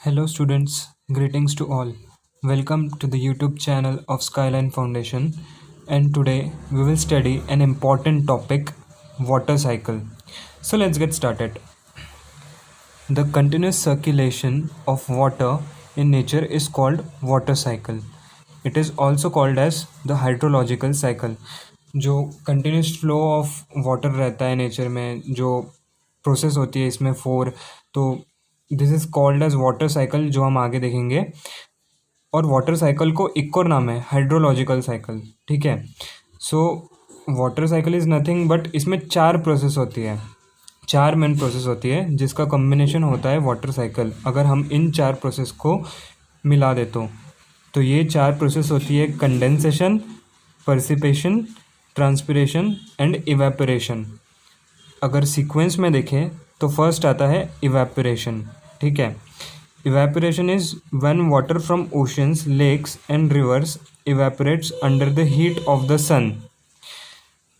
Hello students, greetings to all. Welcome to the YouTube channel of Skyline Foundation, and today we will study an important topic, water cycle. So let's get started. The continuous circulation of water in nature is called water cycle. It is also called as the hydrological cycle. जो continuous flow of water रहता है nature में, जो process होती है इसमें four, तो this is called as water cycle, जो हम आगे देखेंगे। और वाटर साइकिल को एक और नाम है हाइड्रोलॉजिकल साइकिल। ठीक है, so water cycle is nothing but इसमें चार प्रोसेस होती है, चार मेन प्रोसेस होती है जिसका कॉम्बिनेशन होता है वाटर साइकिल। अगर हम इन चार प्रोसेस को मिला दे तो ये चार प्रोसेस होती है condensation, precipitation, transpiration and evaporation. अगर सीक्वेंस में देखें तो फर्स्ट आता है इवेपोरेशन। ठीक है, evaporation is when water from oceans, lakes and rivers evaporates under the heat of the sun.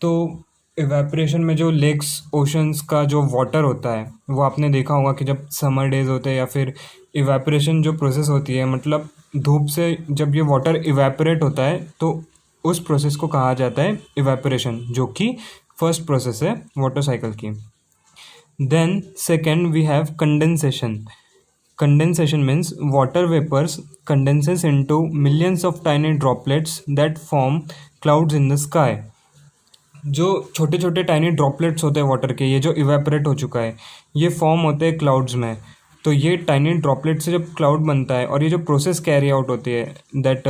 तो इवेपोरेशन में जो लेक्स, ओशंस का जो वाटर होता है वो आपने देखा होगा कि जब समर डेज होते हैं या फिर इवेपोरेशन जो प्रोसेस होती है, मतलब धूप से जब ये वाटर इवेपोरेट होता है तो उस प्रोसेस को कहा जाता है इवेपोरेशन, जो कि फर्स्ट प्रोसेस है वाटर साइकिल की। Then second we have condensation. Condensation means water vapours condenses into millions of tiny droplets that form clouds in the sky। जो छोटे छोटे टाइनी ड्रॉपलेट्स होते हैं वाटर के, ये जो इवेपोरेट हो चुका है, ये फॉर्म होते हैं क्लाउड्स में। तो ये टाइनी ड्रॉपलेट से जब क्लाउड बनता है और ये जो प्रोसेस कैरी आउट होती है दैट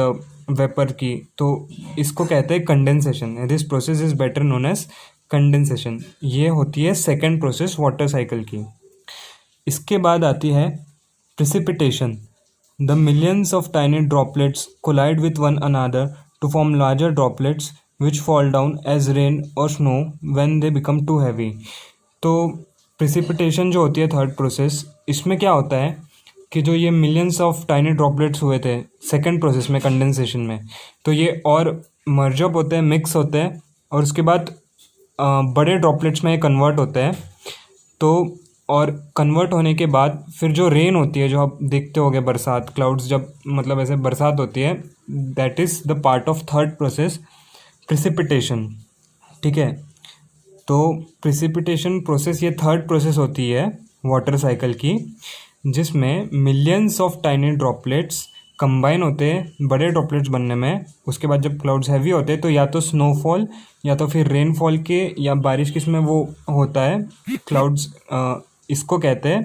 वेपर की, तो इसको कहते हैं condensation. This process is better known as condensation. ये होती है सेकेंड प्रोसेस वाटर साइकिल की। इसके बाद आती है precipitation. The millions of tiny droplets collide with one another to form larger droplets which fall down as rain और snow when they become too heavy. तो प्रिसिपिटेशन जो होती है थर्ड प्रोसेस, इसमें क्या होता है कि जो ये मिलियंस ऑफ टाइनी ड्रॉपलेट्स हुए थे सेकेंड प्रोसेस में, कंडेंसेशन में, तो ये और मर्जअप होते हैं, मिक्स होते हैं, और उसके बाद बड़े ड्रॉपलेट्स में ये कन्वर्ट होते हैं। तो और कन्वर्ट होने के बाद फिर जो रेन होती है, जो आप देखते होगे बरसात, क्लाउड्स जब मतलब ऐसे बरसात होती है, that is the part of third process precipitation. ठीक है, तो प्रिसिपिटेशन प्रोसेस ये थर्ड प्रोसेस होती है वाटर साइकिल की, जिसमें millions of tiny droplets combine होते हैं बड़े ड्रॉपलेट्स बनने में। उसके बाद जब क्लाउड्स हैवी होते हैं तो या तो स्नोफॉल या तो फिर रेनफॉल के या बारिश किसमें वो होता है क्लाउड्स, इसको कहते हैं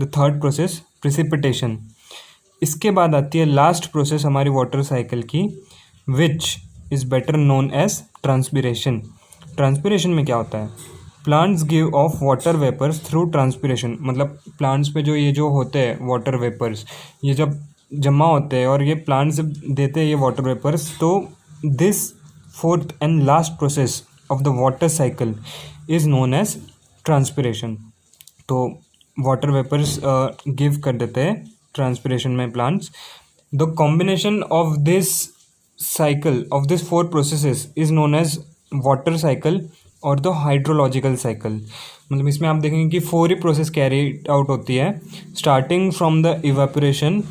द थर्ड प्रोसेस प्रिसिपिटेशन। इसके बाद आती है लास्ट प्रोसेस हमारी वाटर साइकिल की, which is better known as transpiration. Transpiration में क्या होता है? Plants give off water vapours through transpiration. मतलब प्लांट्स पे जो ये जो होते हैं वाटर वेपर्स, ये जब जमा होते हैं और ये प्लांट्स देते हैं ये वाटर वेपर्स, तो this fourth and last process of the water cycle is known as transpiration. तो वाटर वेपर्स गिव कर देते हैं ट्रांसपिरेशन में plants. The combination of this cycle of this four processes is known as water cycle और the hydrological cycle. मतलब इसमें आप देखेंगे कि फोर ही प्रोसेस कैरी आउट होती है, starting from the evaporation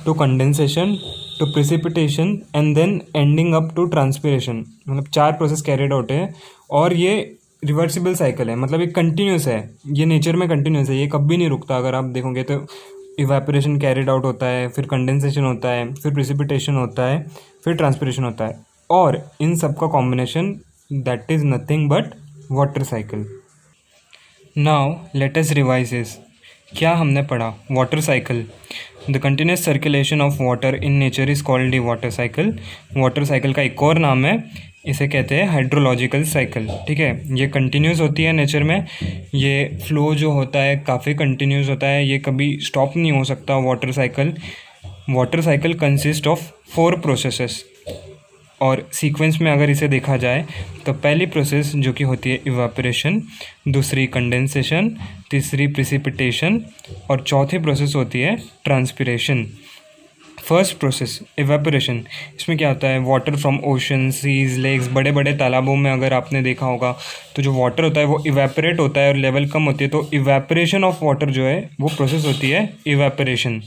to condensation to precipitation and then ending up to transpiration. मतलब चार प्रोसेस कैरिड आउट है और ये रिवर्सिबल साइकिल है, मतलब ये कंटिन्यूस है, ये नेचर में कंटिन्यूस है, ये कभी नहीं रुकता। अगर आप देखोगे तो इवेपोरेशन कैरिड आउट होता है, फिर कंडेंसेशन होता है, फिर प्रिसिपिटेशन होता है, फिर ट्रांसपिरेशन होता है, और इन सब का combination that is nothing but water cycle. Now let us revise this. क्या हमने पढ़ा? Water cycle, the continuous circulation of water in nature is called the water cycle. Water cycle का एक और नाम है, इसे कहते हैं हाइड्रोलॉजिकल साइकिल। ठीक है, ये कंटिन्यूस होती है नेचर में, ये फ्लो जो होता है काफ़ी कंटिन्यूस होता है, ये कभी स्टॉप नहीं हो सकता water cycle. Water cycle consist of four processes, और सीक्वेंस में अगर इसे देखा जाए तो पहली प्रोसेस जो कि होती है इवेपोरेशन, दूसरी कंडेंसेशन, तीसरी प्रिसिपिटेशन, और चौथी प्रोसेस होती है ट्रांसपिरेशन। फर्स्ट प्रोसेस इवेपोरेशन, इसमें क्या होता है? Water from ocean, seas, lakes, बड़े बड़े तालाबों में अगर आपने देखा होगा तो जो वाटर होता है वो इवेपोरेट होता है और लेवल कम होती है, तो इवेपोरेशन ऑफ वाटर जो है वो प्रोसेस होती है इवेपोरेशन।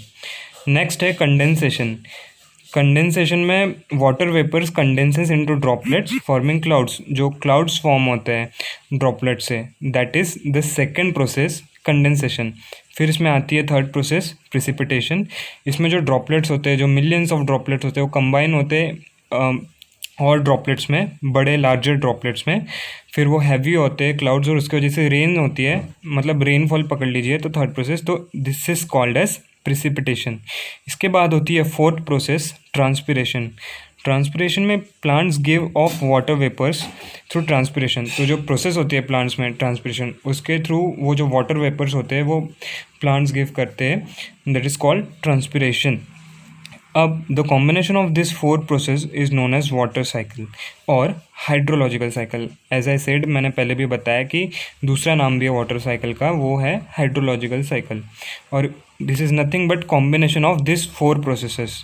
नेक्स्ट है कंडेंसेशन। कंडेंसेशन में water vapours condenses into droplets forming clouds, जो क्लाउड्स फॉर्म होते हैं ड्रॉपलेट से, that is the second process condensation. फिर इसमें आती है थर्ड प्रोसेस प्रिसिपिटेशन। इसमें जो ड्रॉपलेट्स होते हैं, जो मिलियंस ऑफ ड्रॉपलेट्स होते हैं, वो कंबाइन होते हैं और ड्रॉपलेट्स में, बड़े लार्जर ड्रॉपलेट्स में, फिर वो हैवी होते हैं क्लाउड्स और उसकी वजह से रेन होती है, मतलब रेनफॉल पकड़ लीजिए। तो थर्ड प्रोसेस, तो this is called as precipitation. इसके बाद होती है फोर्थ प्रोसेस ट्रांसपिरेशन। ट्रांसपिरेशन में plants give off water vapours through transpiration. तो जो प्रोसेस होती है प्लांट्स में ट्रांसपिरेशन, उसके थ्रू वो जो वाटर वेपर्स होते हैं वो प्लांट्स गिव करते हैं, दैट इज़ कॉल्ड ट्रांसपिरेशन। अब the combination of this four process is known as water cycle और hydrological cycle. As I said, मैंने पहले भी बताया कि दूसरा नाम भी है वाटर साइकिल का, वो है हाइड्रोलॉजिकल साइकिल। और this is nothing but combination of this four processes.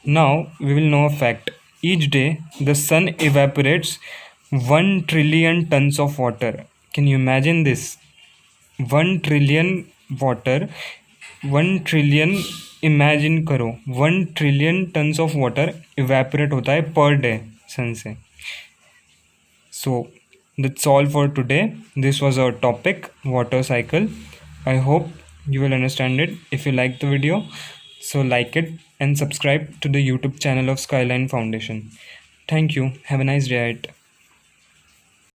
Now we will know a fact. Each day the sun evaporates 1 trillion tons of water. Can you imagine this? 1 trillion water, 1 trillion, imagine करो 1 trillion tons of water evaporate होता है per day sun से। So that's all for today. This was our topic water cycle. I hope you will understand it. If you like the video, so like it and subscribe to the YouTube channel of Skyline Foundation. Thank you. Have a nice day.